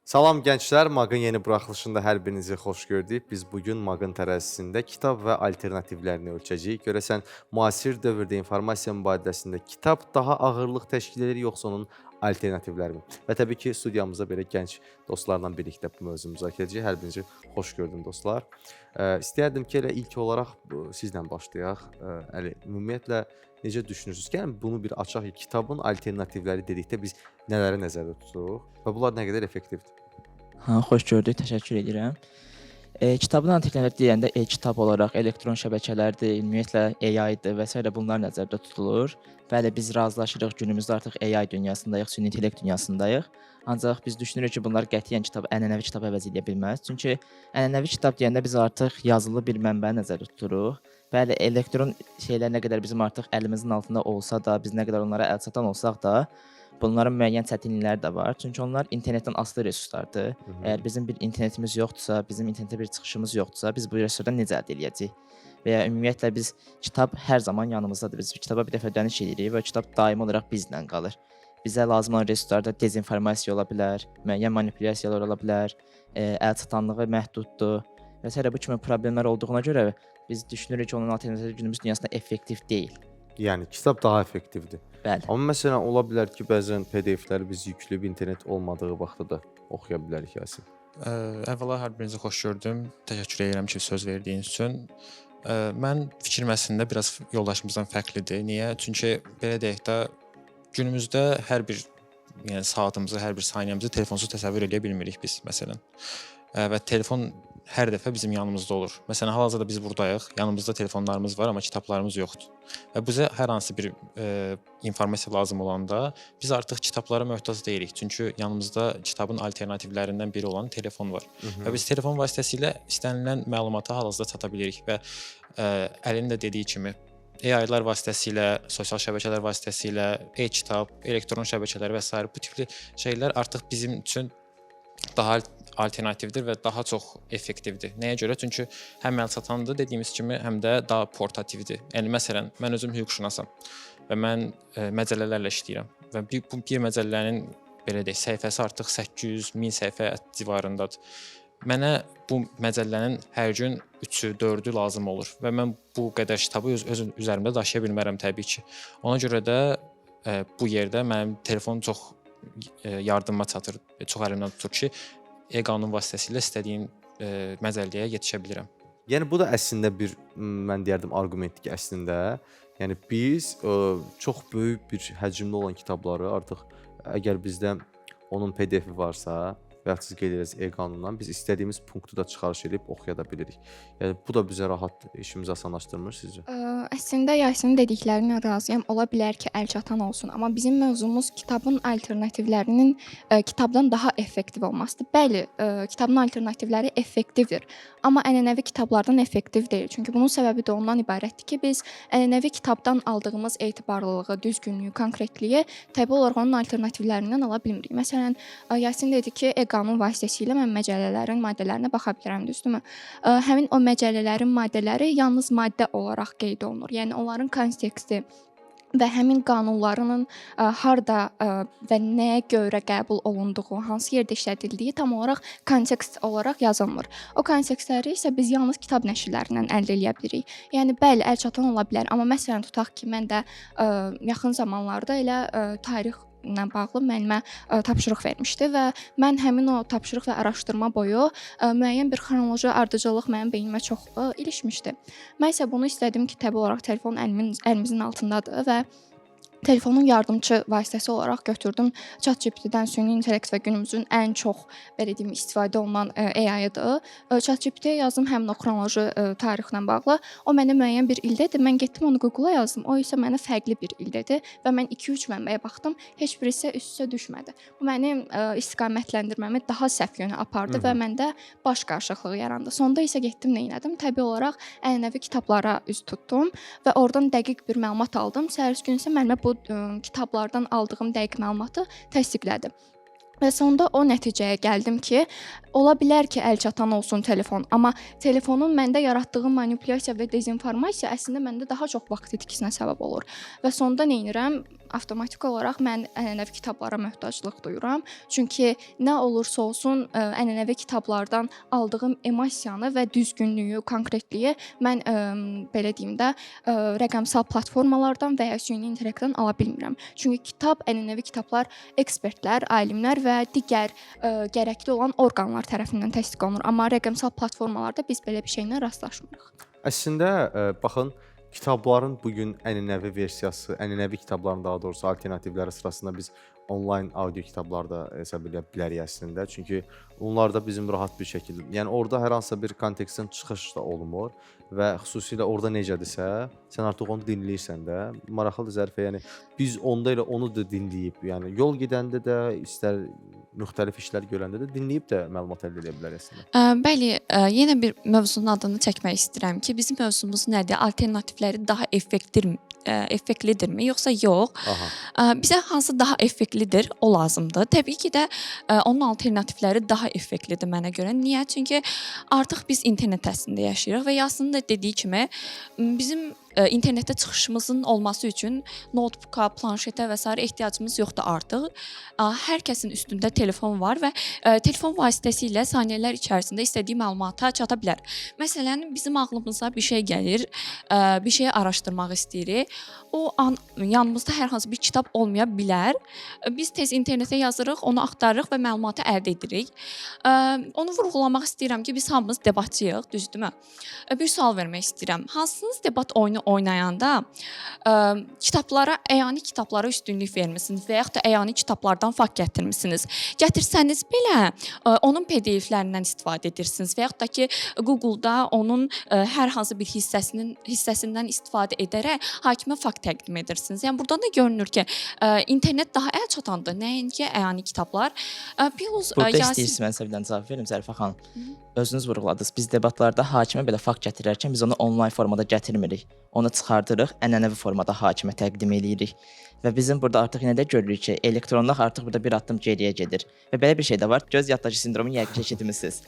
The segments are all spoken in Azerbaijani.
Salam gənclər, Maqın yeni buraxılışında hər birinizi xoş gördük. Biz bugün Maqın tərəzisində kitab və alternativlərini ölçəcəyik. Görəsən, müasir dövrdə informasiya mübadiləsində kitab daha ağırlıq təşkil edir, yoxsa onun alternativləri mi? Və təbii ki, studiyamızda belə gənc dostlarla birlikdə bu mövzunu müzakirə edəcəyik. Hər birinizi xoş gördüm dostlar. İstəyərdim ki, elə ilk olaraq sizlə başlayaq. Ümumiyyətlə, necə düşünürsünüz? Gəlin bunu bir açaq. Kitabın alternativləri dedikdə biz nələri nəzərdə tuturuq və bunlar nə qədər effektivdir? Xoş gördük, təşəkkür edirəm. Kitabın alternativ deyəndə e-kitab olaraq elektron şəbəkələrdir, ümumiyyətlə AI-dır və s. bunlar nəzərdə tutulur. Bəli, biz razılaşırıq, günümüzdə artıq AI dünyasındayıq, süni intellekt dünyasındayıq. Ancaq biz düşünürük ki, bunlar qətiyyən ənənəvi kitab əvəz edə bilməz. Çünki ənənəvi kitab deyəndə biz artıq yazılı bir mənbəni nəzərdə tuturuq. Bəli, elektron şeylər nə qədər bizim artıq əlimizin altında olsa da, biz nə qədər onlara əl çatan olsaq da, bunların müəyyən çətinlikləri də var. Çünki onlar internetdən asılı resurslardır. Əgər bizim bir internetimiz yoxdursa, bizim internetə bir çıxışımız yoxdursa, biz bu resurslardan necə əldə edəcəyik? Və ya ümumiyyətlə biz kitab hər zaman yanımızdadır. Biz kitaba bir dəfə ödəniş edirik və kitab daimi olaraq bizlə qalır. Bizə lazım olan resurslarda dezinformasiya ola bilər, müəyyən manipulyasiyalar ola bilər, əl çatanlığı məhduddur və s. bu kimi problemlər olduğuna görə biz düşünürük ki, onun alternativi günümüz dünyasında effektiv deyil. Yəni kitab daha effektivdir. Bəli. Amma məsələn ola bilər ki, bəzən PDF-ləri biz yükləyib internet olmadığı vaxtda da oxuya bilərik Yasin. Əvvəla hər birinizi xoş gördüm. Təşəkkür edirəm ki, söz verdiyiniz üçün. Mən fikrim əslində biraz yoldaşımızdan fərqlidir. Niyə? Çünki belə deyək də günümüzdə hər bir saatımızı, hər bir saniyəmizi telefonsuz təsəvvür edə bilmirik biz məsələn. Və telefon hər dəfə bizim yanımızda olur. Məsələn, hal-hazırda biz buradayıq, yanımızda telefonlarımız var, amma kitablarımız yoxdur. Və bizə hər hansı bir informasiya lazım olanda biz artıq kitablara möhtac deyilik. Çünki yanımızda kitabın alternativlərindən biri olan telefon var. Və biz telefon vasitəsilə istənilən məlumata hal-hazırda çata bilirik və Əlin də dediyi kimi AI-lar vasitəsilə, sosial şəbəkələr vasitəsilə, e-kitab, elektron şəbəkələr və s. bu tipli şeylər artıq bizim üçün daha alternativdir və daha çox effektivdir. Nəyə görə? Çünki həm əl çatandır dediyimiz kimi, həm də daha portativdir. Yəni məsələn, mən özüm hüquqşünasam və mən məcəllələrlə işləyirəm və bu bir məcəllənin belə deyək, səhifəsi artıq 800-1000 səhifə civarındadır. Mənə bu məcəllənin hər gün 3-ü, 4-ü lazım olur və mən bu qədər kitabı öz üzərimdə daşıya bilmərəm təbii ki. Ona görə də bu yerdə mənim telefon çox yardıma çatır, çox əlimdən tutur ki, e-qanun vasitəsilə istədiyim məcəlləyə yetişə bilirəm. Yəni bu da əslində bir mən deyərdim arqumentdir ki, əslində yəni biz çox böyük bir həcmdə olan kitabları artıq əgər bizdə onun PDF-i varsa və ya siz qeyd edirsiniz e-qanundan biz istədiyimiz punktu da çıxarış edib oxuya da bilirik. Yəni bu da bizə rahat işimizi asanlaşdırmır sizcə? Əslində Yasinin dediklərinə razıyam. Ola bilər ki, əl çatan olsun, amma bizim mövzumuz kitabın alternativlərinin kitabdan daha effektiv olmasıdır. Bəli, kitabın alternativləri effektivdir, amma ənənəvi kitablardan effektiv deyil. Çünki bunun səbəbi də ondan ibarətdir ki, biz ənənəvi kitabdan aldığımız etibarlılığı, düzgünlüyü, konkretliyi təbii olaraq onun alternativlərindən ala bilmirik. Məsələn, Yasin dedi ki, e-qanun vasitəsilə mən məcəllələrin maddələrinə baxa bilərəm, düzdürmü? Həmin o məcəllələrin maddələri yalnız maddə olaraq qeyd olunur. Yəni onların konteksti və həmin qanunlarının harda və nəyə görə qəbul olunduğu, hansı yerdə işlədildiyi tam olaraq kontekst olaraq yazılmır. O kontekstləri isə biz yalnız kitab nəşrlərindən əldə edə bilirik. Yəni bəli, əl çatan ola bilər, amma məsələn tutaq ki, mən də yaxın zamanlarda elə tarixlə bağlı müəllimə tapşırıq vermişdi və mən həmin o tapşırıq və araşdırma boyu müəyyən bir xronoloji ardıcıllıq mənim beynimə çox ilişmişdi. Mən isə bunu istədim ki, təbii olaraq telefon əlimizin altındadır və telefonun yardımçı vasitəsi olaraq götürdüm ChatGPT-dən süni intellekt və günümüzün ən çox belə deyim istifadə olunan AI-ıdır. ChatGPT-yə yazdım həmin o xronoloji tarixlə bağlı. O mənə müəyyən bir il dedi. Mən getdim onu Google-a yazdım. O isə mənə fərqli bir il dedi və mən 2-3 mənbəyə baxdım. Heç birisi üst-üstə düşmədi. Bu mənim istiqamətləndirməmi daha səhv yönə apardı və məndə baş qarışıqlığı yarandı. Sonda isə getdim nə etdim? Təbii olaraq ənənəvi kitablara üz tutdum və oradan dəqiq bir məlumat aldım. Səhərsi gün isə müəllimə bu kitablardan aldığım dəqiq məlumatı təsdiqlədi. Və sonda o nəticəyə gəldim ki, ola bilər ki, əl çatan olsun telefon, amma telefonun məndə yaratdığı manipulyasiya və dezinformasiya əslində məndə daha çox vaxt itkisinə səbəb olur. Və sonda nə edirəm? avtomatik olaraq mən ənənəvi kitablara möhtaclıq duyuram. Çünki nə olursa olsun ənənəvi kitablardan aldığım emosiyanı və düzgünlüyü, konkretliyi mən belə deyim də rəqəmsal platformalardan və ya süni intellektdən ala bilmirəm. Çünki kitab, ənənəvi kitablar ekspertlər, alimlər və digər gərəkli olan orqanlar tərəfindən təsdiq olunur. Amma rəqəmsal platformalarda biz belə bir şeylə rastlaşmırıq. Əslində baxın, kitabların bu gün ənənəvi versiyası, ənənəvi kitabların daha doğrusu alternativləri sırasında biz onlayn audio kitablar da hesab edə bilərik əslində. Çünki onlarda bizim rahat bir şəkildə, yəni orada hər hansısa bir kontekstdən çıxış da olmur və xüsusilə orada necədirsə, sən artıq onu dinləyirsən də. Maraqlıdır Zərifə, yəni biz onda elə onu da dinləyib, yəni yol gedəndə də, istər müxtəlif işlər görəndə də dinləyib də məlumat əldə edə bilərik əslində. Bəli, yenə bir mövzunun adını çəkmək istəyirəm ki, bizim mövzumuz nədir? Alternativləri daha effektlidirmi, yoxsa yox? Bizə hansı daha effektlidir, o lazımdır. Təbii ki də onun alternativləri daha effektlidir mənə görə. Niyə? Çünki artıq biz internet əsrində yaşayırıq və Yasinın da dediyi kimi bizim internetdə çıxışımızın olması üçün notebooka, planşetə və s. ehtiyacımız yoxdur artıq. Hər kəsin üstündə telefon var və telefon vasitəsilə saniyələr içərisində istədiyi məlumata çata bilər. Məsələn, bizim ağlımıza bir şey gəlir, bir şeyi araşdırmaq istəyirik. O an yanımızda hər hansı bir kitab olmaya bilər. Biz tez internetə yazırıq, onu axtarırıq və məlumatı əldə edirik. Onu vurğulamaq istəyirəm ki, biz hamımız debatçıyıq, düzdürmü? Bir sual vermək istəyirəm. Hansınız debat oyunu oynayanda kitablara, əyani kitablara üstünlük vermisiniz və yaxud da əyani kitablardan fakt gətirmisiniz? Gətirsəniz belə onun PDF-lərindən istifadə edirsiniz və yaxud da ki Google-da onun hər hansı bir hissəsindən istifadə edərək hakimə fakt təqdim edirsiniz. Yəni buradan da görünür ki, internet daha əlçatandır, nəinki əyani kitablar. Burada istəyirsiz mən sizə bir dənə cavab verim Zərifə xanım. Özünüz vurğuladınız. Biz debatlarda hakimə belə fakt gətirərkən biz onu onlayn formada gətirmirik. Onu çıxardırıq, ənənəvi formada hakimə təqdim edirik. Və bizim burada artıq yenə də görürük ki, elektronluq artıq burada bir addım geriyə gedir. Və belə bir şey də var, göz yaddaşı sindromu yəqin eşitmisiniz.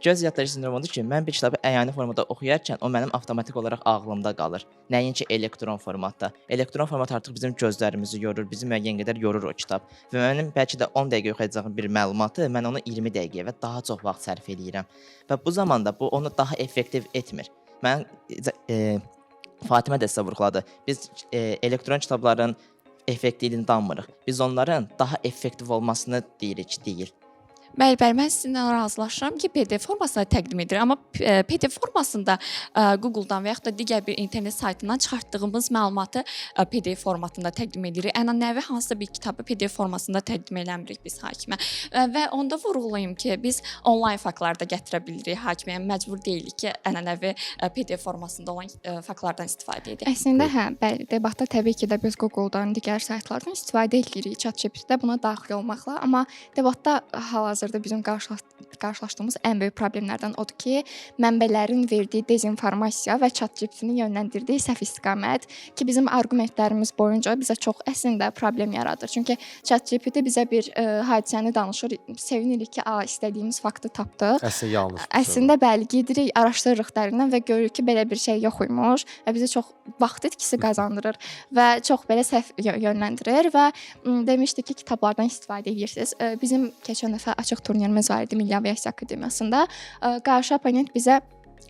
Göz yaddaşı sindromudur ki, mən bir kitabı əyani formada oxuyarkən o mənim avtomatik olaraq ağlımda qalır. Nəinki elektron formatda. Elektron format artıq bizim gözlərimizi yorur, bizi müəyyən qədər yorur o kitab. Və mənim bəlkə də 10 dəqiqə oxuyacağım bir məlumatı mən onu 20 dəqiqəyə və daha çox vaxt sərf edirəm. Və bu zamanda bu onu daha effektiv etmir. Mən Fatimə də sizə vurğuladı. Biz elektron kitabların effektivliyini danmırıq. Biz onların daha effektiv olmasını deyirik, deyil. Bəli, mən sizinlə razılaşıram ki, PDF formasında təqdim edir, amma PDF formasında Google-dan və yaxud da digər bir internet saytından çıxartdığımız məlumatı PDF formatında təqdim edirik. Ənənəvi hansısa bir kitabı PDF formasında təqdim eləmirik biz hakimə. Və onda vurğulayım ki, biz onlayn faktlar da gətirə bilirik hakimə. Məcbur deyilik ki, ənənəvi PDF formasında olan faktlardan istifadə edək. Əslində bəli, debatda təbii ki də biz Google-dan, digər saytlardan istifadə edirik, ChatGPT-də buna daxil olmaqla, amma debatda hal-hazırda bizim qarşılaşdığımız ən böyük problemlərdən odur ki, mənbələrin verdiyi dezinformasiya və ChatGPT-nin yönləndirdiyi səhv istiqamət ki, bizim arqumentlərimiz boyunca bizə çox əslində problem yaradır. Çünki ChatGPT bizə bir hadisəni danışır, sevinirik ki, istədiyimiz faktı tapdıq. Əslində yanlış. Əslində bəli, gedirik, araşdırırıq dərindən və görürük ki, belə bir şey yox imiş və bizə çox vaxt itkisi qazandırır və çox belə səhv yönləndirir və demişdik ki, kitablardan istifadə edirsiniz. Bizim keçən dəfə açıq turnirimiz var idi Milli Aviasiya Akademiyasında. Qarşı oponent bizə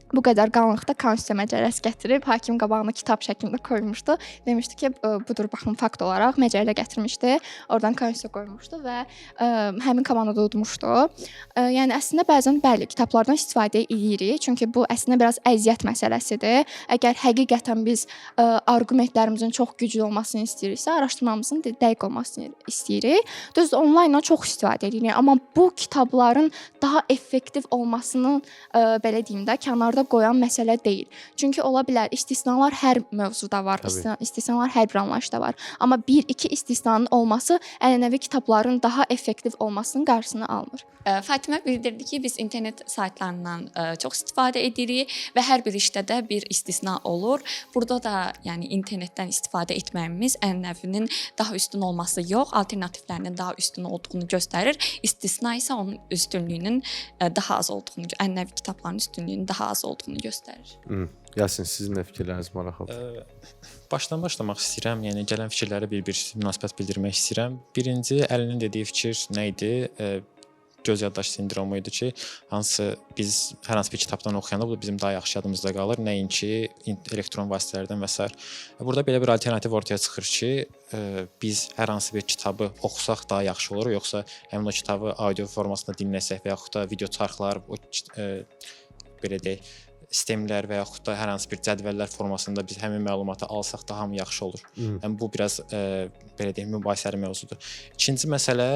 bu qədər qalınlıqda konstitusiya məcəlləsi gətirib hakim qabağına kitab şəklində qoymuşdu. Demişdi ki, budur baxın fakt olaraq məcəllə gətirmişdi. Oradan konstitusiya qoymuşdu və həmin komanda udmuşdu. Yəni əslində bəzən bəli, kitablardan istifadə edirik. Çünki bu əslində biraz əziyyət məsələsidir. Əgər həqiqətən biz arqumentlərimizin çox güclü olmasını istəyiriksə, araşdırmamızın dəqiq olmasını istəyirik. Düzdür, onlayndan çox istifadə edirik. Amma bu kitabların daha effektiv olmasının belə deyim də kənarda qoyan məsələ deyil. Çünki ola bilər istisnalar hər mövzuda var, istisnalar hər bir anlayışda var. Amma 1-2 istisnanın olması ənənəvi kitabların daha effektiv olmasının qarşısını almır. Fatimə bildirdi ki, biz internet saytlarından çox istifadə edirik və hər bir işdə də bir istisna olur. Burada da yəni internetdən istifadə etməyimiz ənənəvinin daha üstün olması yox, alternativlərinin daha üstün olduğunu göstərir. İstisna isə onun üstünlüyünün daha az olduğunu, ənənəvi kitabların üstünlüyünün daha az olduğunu göstərir. Yasin, sizin də fikirləriniz maraqlıdır. Başdan başlamaq istəyirəm. Yəni gələn fikirlərə bir münasibət bildirmək istəyirəm. Birinci Əlinin dediyi fikir nə idi? Göz yaddaş sindromu idi ki, hansı biz hər hansı bir kitabdan oxuyanda bu bizim daha yaxşı yadımızda qalır, nəinki elektron vasitələrdən və s. Burada belə bir alternativ ortaya çıxır ki, biz hər hansı bir kitabı oxusaq daha yaxşı olur, yoxsa həmin o kitabı audio formasında dinləsək və yaxud da video çarxlar, belə deyək, sistemlər və yaxud da hər hansı bir cədvəllər formasında biz həmin məlumatı alsaq daha mı yaxşı olur? Yəni bu biraz belə deyək, mübahisəli mövzudur. İkinci məsələ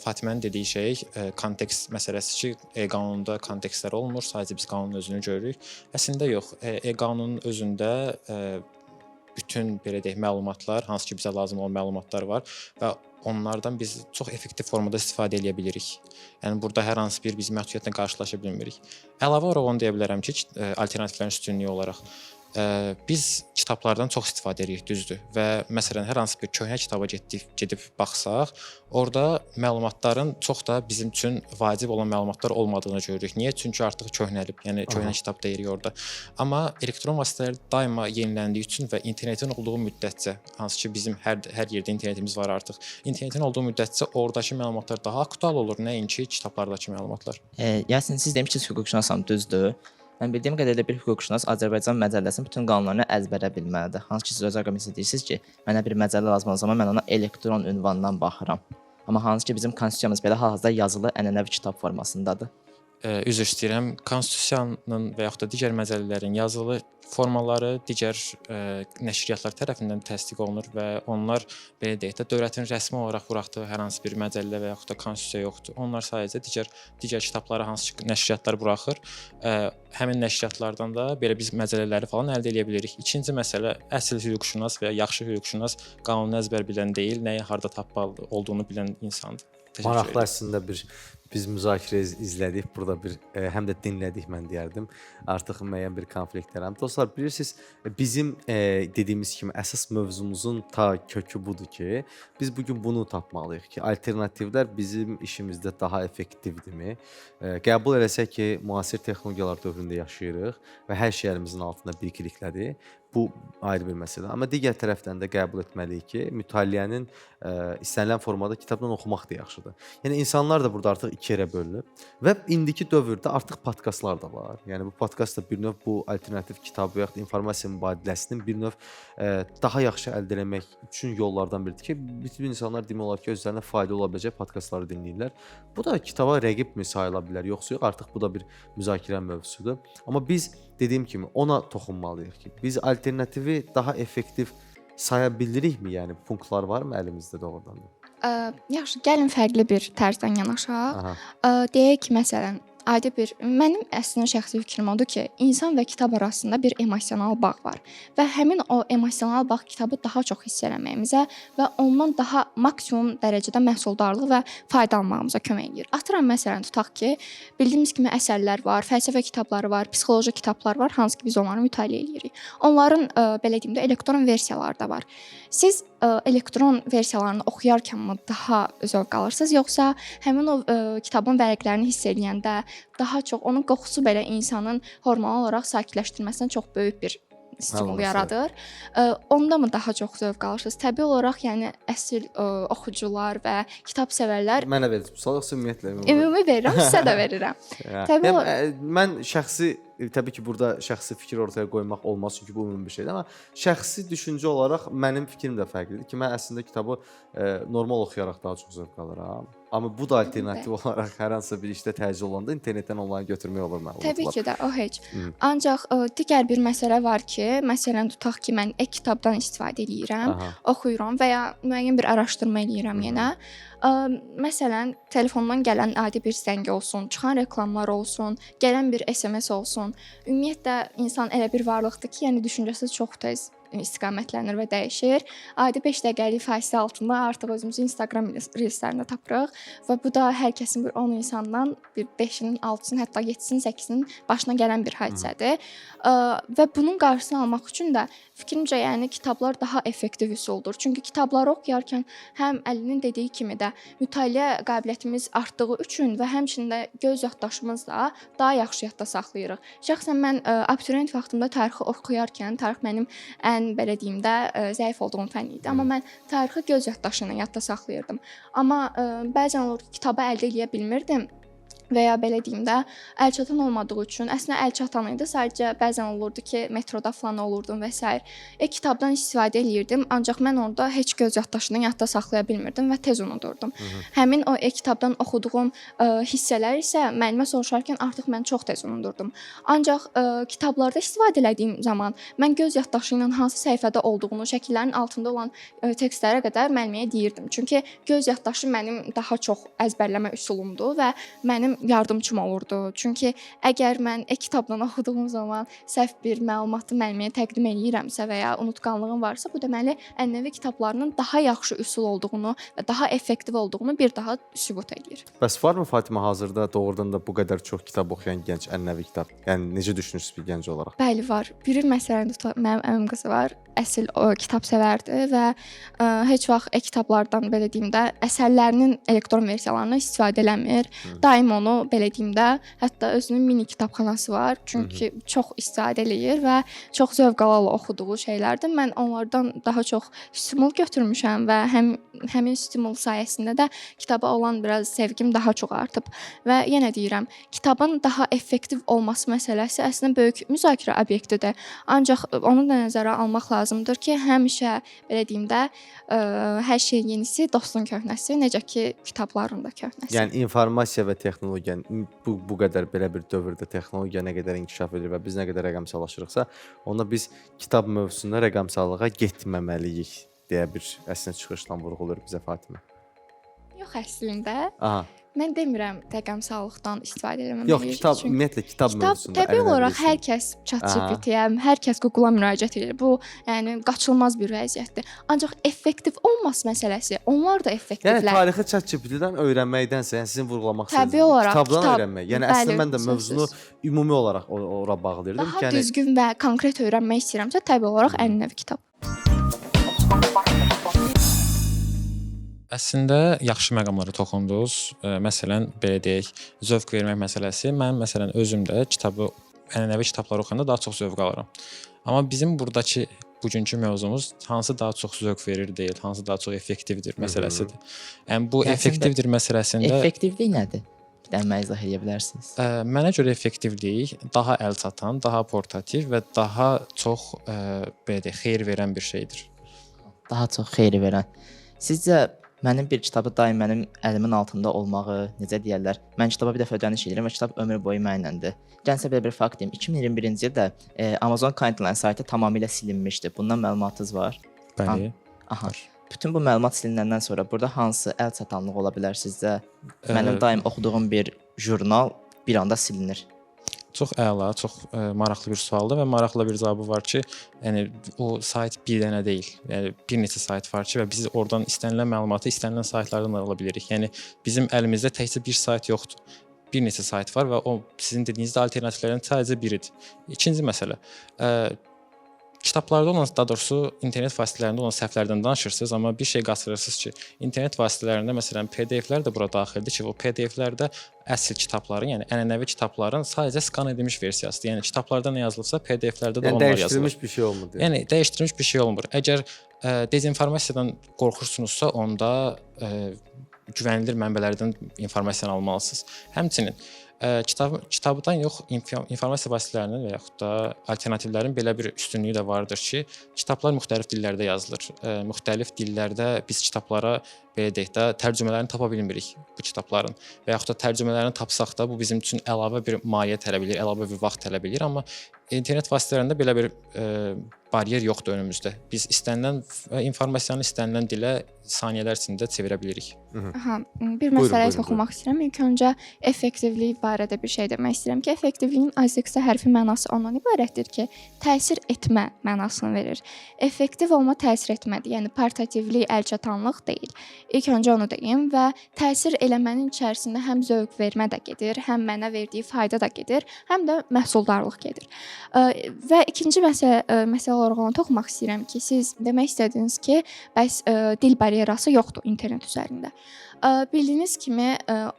Fatimənin dediyi şey kontekst məsələsi ki, qanunda kontekstlər olmur, sadəcə biz qanunun özünü görürük. Əslində yox, qanunun özündə bütün belə deyək məlumatlar, hansı ki bizə lazım olan məlumatlar var və onlardan biz çox effektiv formada istifadə edə bilirik. Yəni burada hər hansı bir biz məhdudiyyətlə qarşılaşa bilmirik. Əlavə olaraq onu deyə bilərəm ki, alternativlərin üstünlüyü olaraq biz kitablardan çox istifadə edirik, düzdür. Və məsələn hər hansı bir köhnə kitaba gedib baxsaq, orada məlumatların çox da bizim üçün vacib olan məlumatlar olmadığını görürük. Niyə? Çünki artıq köhnəlib. Yəni köhnə kitab deyirik orada. Amma elektron vasitələr daima yeniləndiyi üçün və internetin olduğu müddətcə, hansı ki bizim hər yerdə internetimiz var artıq. İnternetin olduğu müddətcə oradakı məlumatlar daha aktual olur, nəinki kitablardakı məlumatlar. Yasin, siz demişdiniz hüquqşünasam, düzdür? Mən bildiyim qədərlə bir hüquqşünas Azərbaycan məcəlləsinin bütün qanunlarını əzbərə bilməlidir. Hansı ki siz öz arqamizdə deyirsiniz ki, mənə bir məcəllə lazım olan zaman mən ona elektron ünvandan baxıram. Amma hansı ki bizim konstitusiyamız belə hal-hazırda yazılı ənənəvi kitab formasındadır. Üzr istəyirəm. Konstitusiyanın və yaxud da digər məcəllələrin yazılı formaları digər nəşriyyatlar tərəfindən təsdiq olunur və onlar belə deyək də dövlətin rəsmi olaraq buraxdığı hər hansı bir məcəllə və yaxud da konstitusiya yoxdur. Onlar sadəcə digər kitabları hansı ki nəşriyyatlar buraxır, həmin nəşriyyatlardan da belə biz məcəllələri falan əldə edə bilirik. İkinci məsələ, əsl hüquqşünas və ya yaxşı hüquqşünas qanunu əzbər bilən deyil, nəyi harda tapmalı olduğunu bilən insandır. Maraqlı əslində biz müzakirə izlədik, burada həm də dinlədik mən deyərdim. Artıq müəyyən bir konfliktlər. Dostlar, bilirsiniz, bizim dediyimiz kimi əsas mövzumuzun ta kökü budur ki, biz bugün bunu tapmalıyıq ki, alternativlər bizim işimizdə daha effektivdirmi? Qəbul eləsək ki, müasir texnologiyalar dövründə yaşayırıq və hər şey əlimizin altında bir kliklədir. Bu ayrı bir məsələ. Amma digər tərəfdən də qəbul etməliyik ki, mütaliənin istənilən formada kitabdan oxumaq da yaxşıdır. Yəni insanlar da burada artıq iki yerə bölünüb və indiki dövrdə artıq podkastlar da var. Yəni bu podkast da bir növ bu alternativ kitab və ya informasiya mübadiləsinin bir növ daha yaxşı əldə etmək üçün yollardan biridir ki, bütün insanlar demək olar ki, özlərinə faydalı ola biləcək podkastları dinləyirlər. Bu da kitaba rəqib sayıla bilər, yoxsa yox, artıq bu da bir müzakirə mövzusudur. Amma biz dediyim kimi ona toxunmalıyıq ki, biz alternativi daha effektiv saya bilirikmi? Yəni punktlar varmı əlimizdə doğrudan da? Yaxşı, gəlin fərqli bir tərzdən yanaşaq. Deyək ki, məsələn, mənim əslində şəxsi fikrim odur ki, insan və kitab arasında bir emosional bağ var və həmin o emosional bağ kitabı daha çox hiss eləməyimizə və ondan daha maksimum dərəcədə məhsuldarlıq və fayda almağımıza kömək edir. Atıram, məsələn, tutaq ki, bildiyimiz kimi əsərlər var, fəlsəfə kitabları var, psixoloji kitablar var, hansı ki biz onları mütaliə edirik. Onların belə deyim də elektron versiyaları da var. Siz elektron versiyalarını oxuyarkənmi daha zövq alırsınız, yoxsa həmin o kitabın vərəqlərini hiss edəndə daha çox onun qoxusu belə insanın hormonal olaraq sakitləşdirməsinə çox böyük bir stimul yaradır. Onda mı daha çox zövq alırsınız? Təbii olaraq, yəni əsl oxucular və kitab sevərlər. Mənə verirsiniz, yoxsa ümumiyyətlə? Ümumi verirəm, sizə də verirəm. Təbii olaraq. Mən şəxsi təbii ki, burada şəxsi fikir ortaya qoymaq olmaz, çünki bu ümumi bir şeydir, amma şəxsi düşüncə olaraq mənim fikrim də fərqlidir ki, mən əslində kitabı normal oxuyaraq daha çox zövq alıram. Amma bu da alternativ olaraq hər hansı bir işdə təcil olanda internetdən onları götürmək olur məlumatlar. Təbii ki də, o heç. Ancaq digər bir məsələ var ki, məsələn, tutaq ki, mən e-kitabdan istifadə edirəm, oxuyuram və ya müəyyən bir araşdırma edirəm yenə. Məsələn, telefondan gələn adi bir zəng olsun, çıxan reklamlar olsun, gələn bir SMS olsun. Ümumiyyətlə insan elə bir varlıqdır ki, yəni düşüncəsi çox tez istiqamətlənir və dəyişir. Ayda 5 dəqiqəlik fasilə altında artıq özümüzü Instagram reelslərində tapırıq və bu da hər kəsin bir 10 insandan bir 5-inin, 6-sının, hətta 7-sinin, 8-inin başına gələn bir hadisədir. Və bunun qarşısını almaq üçün də fikrimcə, yəni kitablar daha effektiv üsuldur. Çünki kitabları oxuyarkən həm Əlinin dediyi kimi də mütaliə qabiliyyətimiz artdığı üçün və həmçinin də göz yaddaşımız da daha yaxşı yadda saxlayırıq. Şəxsən mən abituriyent vaxtımda tarixi oxuyarkən, tarix mənim ən belə deyim də zəif olduğum fənn idi, amma mən tarixi göz yaddaşı ilə yadda saxlayırdım. Amma bəzən olur ki, kitabı əldə edə bilmirdim. Və ya belə deyim də, əlçatan olmadığı üçün, əslində əlçatan idi, sadəcə bəzən olurdu ki, metroda falan olurdum və s. Kitabdan istifadə eləyirdim, ancaq mən orada heç göz yaddaşını yadda saxlaya bilmirdim və tez unudurdum. Həmin o kitabdan oxuduğum hissələr isə müəllimə soruşarkən artıq mən çox tez unudurdum. Ancaq kitablarda istifadə elədiyim zaman mən göz yaddaşı ilə hansı səhifədə olduğunu, şəkillərin altında olan tekstlərə qədər müəlliməyə deyirdim. Çünki göz yaddaşı mənim daha çox əzbərləmə üsulumdur və mənim yardımçım olurdu. Çünki əgər mən kitabdan oxuduğum zaman səhv bir məlumatı müəlliməyə təqdim eləyirəmsə və ya unutqanlığım varsa, bu deməli ənənəvi kitablarının daha yaxşı üsul olduğunu və daha effektiv olduğunu bir daha sübut edir. Bəs varmı Fatimə hazırda doğrudan da bu qədər çox kitab oxuyan gənc ənənəvi kitab? Yəni necə düşünürsüz bir gənc olaraq? Bəli, var. Biri məsələn mənim əmim qızı var. Əsl o kitab sevərdi və heç vaxt kitablardan belə deyim də əsərlərinin elektron versiyalarını istifadə eləmir. Daim onu belə deyim də, hətta özünün mini kitabxanası var. Çünki çox istifadə eləyir və çox zövq ala oxuduğu şeylərdir. Mən onlardan daha çox stimul götürmüşəm və həmin stimul sayəsində də kitaba olan biraz sevgim daha çox artıb. Və yenə deyirəm, kitabın daha effektiv olması məsələsi əslində böyük müzakirə obyektidir. Ancaq onu da nəzərə almaq lazımdır ki, həmişə belə deyim də, hər şeyin yenisi dostun köhnəsi, necə ki kitabların da köhnəsi. Yəni informasiya və texnologiya bu qədər belə bir dövrdə texnologiya nə qədər inkişaf edir və biz nə qədər rəqəmsallaşırıqsa, onda biz kitab mövzusunda rəqəmsallığa getməməliyik deyə bir əslində çıxışla vurğulayır bizə Fatimə. Yox, əslində. Aha. Mən demirəm rəqəmsallıqdan istifadə etməməliyik. Yox, kitab ümumiyyətlə kitab mövzusunda təbii olaraq hər kəs ChatGPT-yə, hər kəs Google-a müraciət edir. Bu, yəni qaçılmaz bir vəziyyətdir. Ancaq effektiv olması məsələsi, onlar da effektivlər. Yəni tarixi ChatGPT-dən öyrənməkdənsə, yəni sizin vurğulamaq istədiyiniz təbii olaraq kitabdan öyrənmək. Yəni əslində mən də bəli, mövzunu ümumi olaraq ora bağlayırdım daha ki, yəni düzgün və konkret öyrənmək istəyirəmsə, təbii olaraq ənənəvi kitab. Əslində yaxşı məqamlara toxundunuz. Məsələn, belə deyək, zövq vermək məsələsi. Mən məsələn özüm də ənənəvi kitabları oxuyanda daha çox zövq alıram. Amma bizim burdakı bugünkü mövzumuz hansı daha çox zövq verir deyil, hansı daha çox effektivdir məsələsidir. Yəni bu effektivdir məsələsində Effektivlik nədir? Bir dənə izah edə bilərsiniz? Mənə görə effektivlik daha əlçatan, daha portativ və daha çox belə deyək, xeyir verən bir şeydir. Daha çox xeyir verən. Sizcə mənim bir kitabı daim mənim əlimin altında olmağı, necə deyirlər? Mən kitaba bir dəfə ödəniş edirəm və kitab ömür boyu mənimlədir. Gəlsə belə bir fakt deyim. 2021-ci ildə Amazon Kindle saytı tamamilə silinmişdi. Bundan məlumatınız var? Bəli. Aha. Bütün bu məlumat silinəndən sonra burada hansı əl çatanlıq ola bilər sizcə? Mənim daim oxuduğum bir jurnal bir anda silinir. Çox əla, çox maraqlı bir sualdır və maraqlı bir cavabı var ki, yəni o sayt bir dənə deyil. Yəni bir neçə sayt var ki və biz oradan istənilən məlumatı istənilən saytlardan ala bilirik. Yəni bizim əlimizdə təkcə bir sayt yoxdur. Bir neçə sayt var və o sizin dediyiniz də alternativlərin sadəcə biridir. İkinci məsələ, kitablarda olan, daha doğrusu internet vasitələrində olan səhvlərdən danışırsınız, amma bir şey qaçırırsınız ki, internet vasitələrində məsələn PDF-lər də bura daxildir ki, o PDF-lərdə əsl kitabların, yəni ənənəvi kitabların sadəcə skan edilmiş versiyasıdır. Yəni kitablarda nə yazılıbsa, PDF-lərdə də onlar yazılır. Dəyişdirilmiş bir şey olmur. Yəni dəyişdirilmiş bir şey olmur. Əgər dezinformasiyadan qorxursunuzsa, onda güvənilir mənbələrdən informasiyanı almalısınız. Həmçinin kitabdan yox, informasiya vasitələrinin və yaxud da alternativlərin belə bir üstünlüyü də vardır ki, kitablar müxtəlif dillərdə yazılır. Müxtəlif dillərdə biz kitablara belə deyək də tərcümələrini tapa bilmirik bu kitabların və yaxud da tərcümələrini tapsaq da bu bizim üçün əlavə bir maliyyə tələb edir, əlavə bir vaxt tələb edir, amma internet vasitələrində belə bir baryer yoxdur önümüzdə. Biz istənilən informasiyanı istənilən dilə saniyələr içində çevirə bilirik. Aha, bir Buyurun, məsələyə buyurun, toxunmaq istəyirəm. İlk öncə effektivlik barədə bir şey demək istəyirəm ki, effektivliyin AZX hərfi mənası ondan ibarətdir ki, təsir etmə mənasını verir. Effektiv olma təsir etmədir. Yəni portativlik, əlçatanlıq deyil. İlk öncə onu deyim və təsir eləmənin içərisində həm zövq vermə də gedir, həm mənə verdiyi fayda da gedir, həm də məhsuldarlıq gedir. Və ikinci məsələ olaraq ona toxunmaq istəyirəm ki, siz demək istədiniz ki, bəs dil bariyerası yoxdur internet üzərində. Bildiyiniz kimi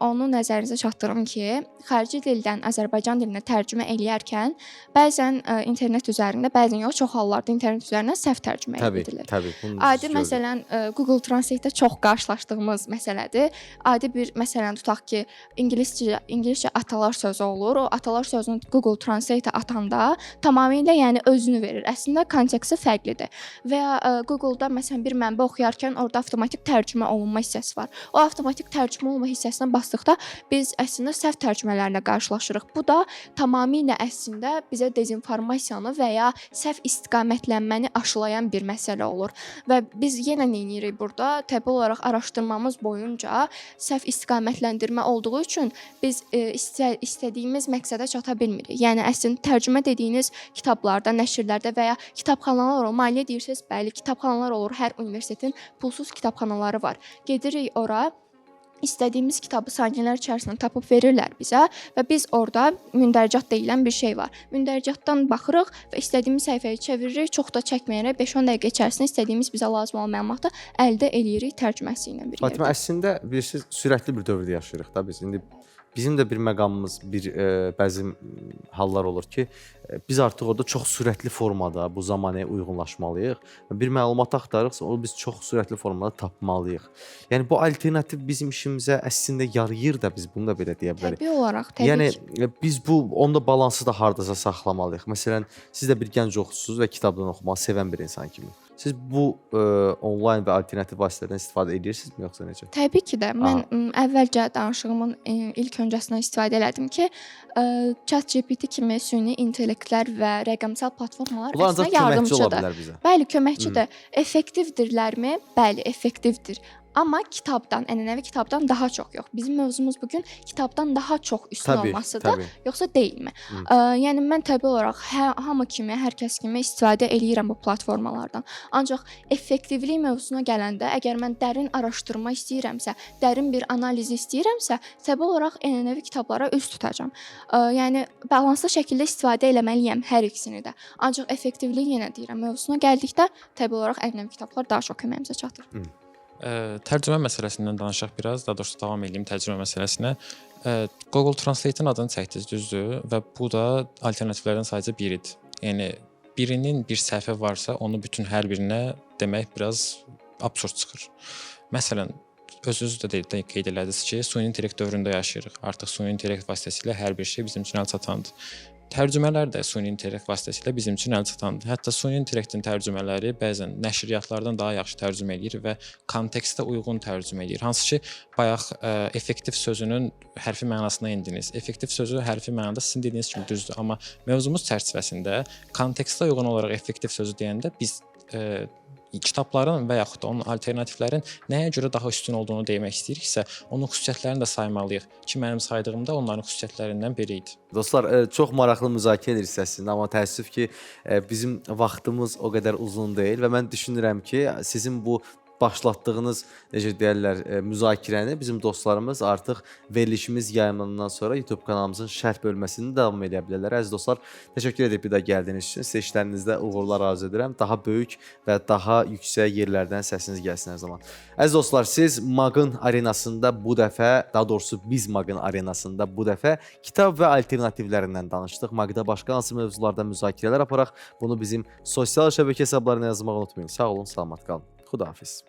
onu nəzərinizə çatdırım ki, xarici dildən Azərbaycan dilinə tərcümə eləyərkən bəzən internet üzərində, bəzən yox, çox hallarda internet üzərindən səhv tərcümə edilir. Təbii. Adi məsələn Google Translate-də çox qarşılaşdığımız məsələdir. Adi bir məsələn tutaq ki, ingiliscə atalar sözü olur. O atalar sözünü Google Translate-ə atanda tamamilə yəni özünü verir. Əslində konteksti fərqlidir. Və ya Google-da məsələn bir mənbə oxuyarkən orada avtomatik tərcümə olunma hissəsi var. O avtomatik tərcümə olunma hissəsinə basdıqda biz əslində səhv tərcümələrlə qarşılaşırıq. Bu da tamamilə əslində bizə dezinformasiyanı və ya səhv istiqamətlənməni aşılayan bir məsələ olur. Və biz yenə nə edirik burada? Təbii olaraq araşdırmamız boyunca səhv istiqamətləndirmə olduğu üçün biz istədiyimiz məqsədə çata bilmirik. Yəni əslində tərcümə dediyiniz kitablarda, nəşrlərdə və ya kitabxanalar olur. Maliyyə deyirsiniz, bəli, kitabxanalar olur. Hər universitetin pulsuz kitabxanaları var. Gedirik ora, İstədiyimiz kitabı saniyələr içərisində tapıb verirlər bizə və biz orada mündərcat deyilən bir şey var. Mündərcatdan baxırıq və istədiyimiz səhifəyə çeviririk. Çox da çəkməyərək 5-10 dəqiqə içərisində istədiyimiz bizə lazım olan məlumatı əldə eləyirik tərcüməsi ilə bir Fatimə, yerdə. əslində bilirsiniz, sürətli bir dövrdə yaşayırıq da biz. İndi bizim də bir məqamımız, bəzi hallar olur ki, biz artıq orada çox sürətli formada bu zamanəyə uyğunlaşmalıyıq. Bir məlumat axtarırıqsa, onu biz çox sürətli formada tapmalıyıq. Yəni bu alternativ bizim işimizə əslində yarayır da, biz bunu da belə deyə bilərik. Təbii olaraq, təbii Yəni ki. biz onda balansı da hardasa saxlamalıyıq. Məsələn, siz də bir gənc oxucusunuz və kitabdan oxumağı sevən bir insan kimi. Siz bu onlayn və alternativ vasitələrdən istifadə edirsinizmi yoxsa necə? Təbii ki də. Mən əvvəlcə danışığımın ilk öncəsindən istifadə elədim ki, ChatGPT kimi süni intellektlər və rəqəmsal platformalar Bunlar əslində ancaq köməkçi ola yardımçıdır. bilər bizə. Bəli, köməkçidir. Effektivdirlərmi? Bəli, effektivdir. Amma kitabdan, ənənəvi kitabdan daha çox yox. Bizim mövzumuz bu gün kitabdan daha çox üstün olmasıdır, yoxsa deyilmi? Yəni mən təbii olaraq hamı kimi, hər kəs kimi istifadə eləyirəm bu platformalardan. Ancaq effektivlik mövzusuna gələndə, əgər mən dərin araşdırma istəyirəmsə, dərin bir analiz istəyirəmsə, təbii olaraq ənənəvi kitablara üst tutacağam. Yəni balanslı şəkildə istifadə eləməliyəm hər ikisini də. Ancaq effektivlik yenə deyirəm, mövzusuna gəldikdə təbii olaraq ənənəvi kitablar daha çox köməyimizə çatır. Tərcümə məsələsindən danışaq biraz, daha doğrusu davam edeyim tərcümə məsələsinə. Google Translate-in adını çəkdiniz, düzdür və bu da alternativlərdən sadəcə biridir. Yəni birinin bir səhvə varsa, onu bütün hər birinə demək biraz absurd çıxır. Məsələn, özünüz də qeyd elədiniz ki, süni intellekt dövründə yaşayırıq. Artıq süni intellekt vasitəsilə hər bir şey bizim üçün əlçatandır. Tərcümələr də süni intellekt vasitəsilə bizim üçün əlçatandır. Hətta süni intellektin tərcümələri bəzən nəşriyyatlardan daha yaxşı tərcümə edir və kontekstə uyğun tərcümə edir. Hansı ki, bayaq effektiv sözünün hərfi mənasına endiniz. Effektiv sözü hərfi mənada sizin dediyiniz kimi düzdür, amma mövzumuz çərçivəsində kontekstə uyğun olaraq effektiv sözü deyəndə biz kitabların və yaxud da onun alternativlərin nəyə görə daha üstün olduğunu demək istəyiriksə, onun xüsusiyyətlərini də saymalıyıq ki, mənim saydığım da onların xüsusiyyətlərindən biri idi. Dostlar, çox maraqlı müzakirə edirik əslində, amma təəssüf ki, bizim vaxtımız o qədər uzun deyil və mən düşünürəm ki, sizin bu başlatdığınız, necə deyirlər, müzakirəni bizim dostlarımız artıq verilişimiz yayımlanandan sonra YouTube kanalımızın şərh bölməsində davam edə bilərlər. Əziz dostlar, təşəkkür edib bir də gəldiyiniz üçün. Sizə işlərinizdə uğurlar arzu edirəm. Daha böyük və daha yüksək yerlərdən səsiniz gəlsin hər zaman. Əziz dostlar, siz Maqın arenasında bu dəfə, daha doğrusu biz Maqın arenasında bu dəfə kitab və alternativlərindən danışdıq. Maqda başqa hansı mövzularda müzakirələr aparaq, bunu bizim sosial şəbəkə hesablarına yazmağı unutmayın. Sağ olun, salamat qalın. Xudahafiz.